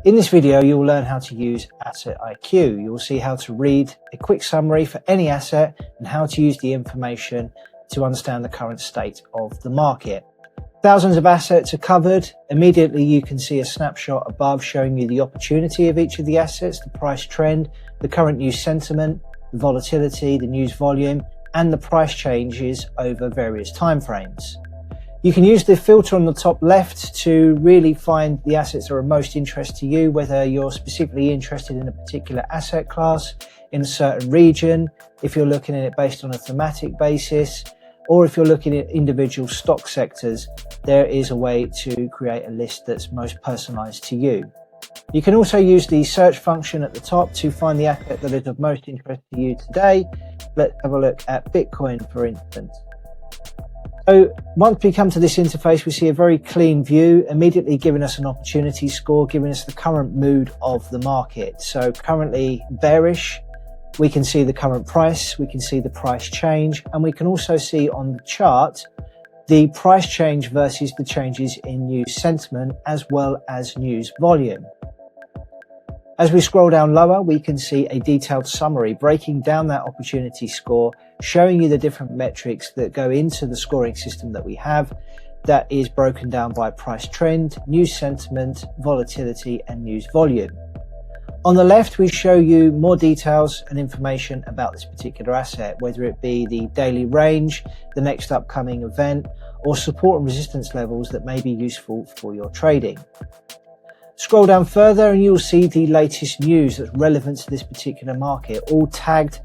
In this video, you'll learn how to use AssetIQ. You'll see how to read a quick summary for any asset and how to use the information to understand the current state of the market. Thousands of assets are covered. Immediately, you can see a snapshot above showing you the opportunity of each of the assets, the price trend, the current news sentiment, the volatility, the news volume, and the price changes over various timeframes. You can use the filter on the top left to really find the assets that are of most interest to you, whether you're specifically interested in a particular asset class in a certain region, if you're looking at it based on a thematic basis, or if you're looking at individual stock sectors, there is a way to create a list that's most personalized to you. You can also use the search function at the top to find the asset that is of most interest to you today. Let's have a look at Bitcoin, for instance. So once we come to this interface, we see a very clean view, immediately giving us an opportunity score, giving us the current mood of the market. So currently bearish, we can see the current price, we can see the price change, and we can also see on the chart the price change versus the changes in news sentiment as well as news volume. As we scroll down lower, we can see a detailed summary breaking down that opportunity score, showing you the different metrics that go into the scoring system that we have, that is broken down by price trend, news sentiment, volatility, and news volume. On the left, we show you more details and information about this particular asset, whether it be the daily range, the next upcoming event, or support and resistance levels that may be useful for your trading. Scroll down further and you'll see the latest news that's relevant to this particular market, all tagged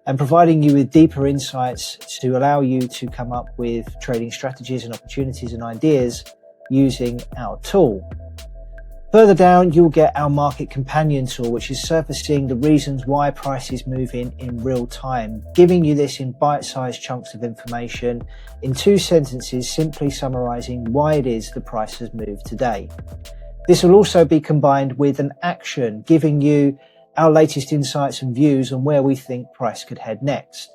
and providing you with deeper insights to allow you to come up with trading strategies and opportunities and ideas using our tool. Further down, you'll get our Market Companion tool, which is surfacing the reasons why prices move in real time, giving you this in bite-sized chunks of information in 2 sentences, simply summarizing why it is the price has moved today. This will also be combined with an action, giving you our latest insights and views on where we think price could head next.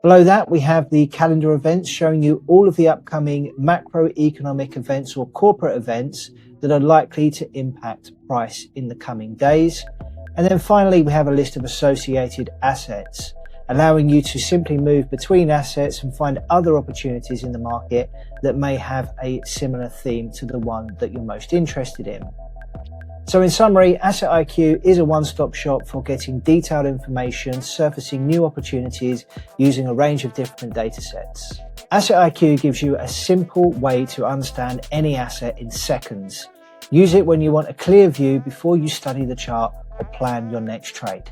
Below that, we have the calendar events showing you all of the upcoming macroeconomic events or corporate events that are likely to impact price in the coming days. And then finally, we have a list of associated assets, allowing you to simply move between assets and find other opportunities in the market that may have a similar theme to the one that you're most interested in. So in summary, AssetIQ is a one-stop shop for getting detailed information, surfacing new opportunities using a range of different data sets. AssetIQ gives you a simple way to understand any asset in seconds. Use it when you want a clear view before you study the chart or plan your next trade.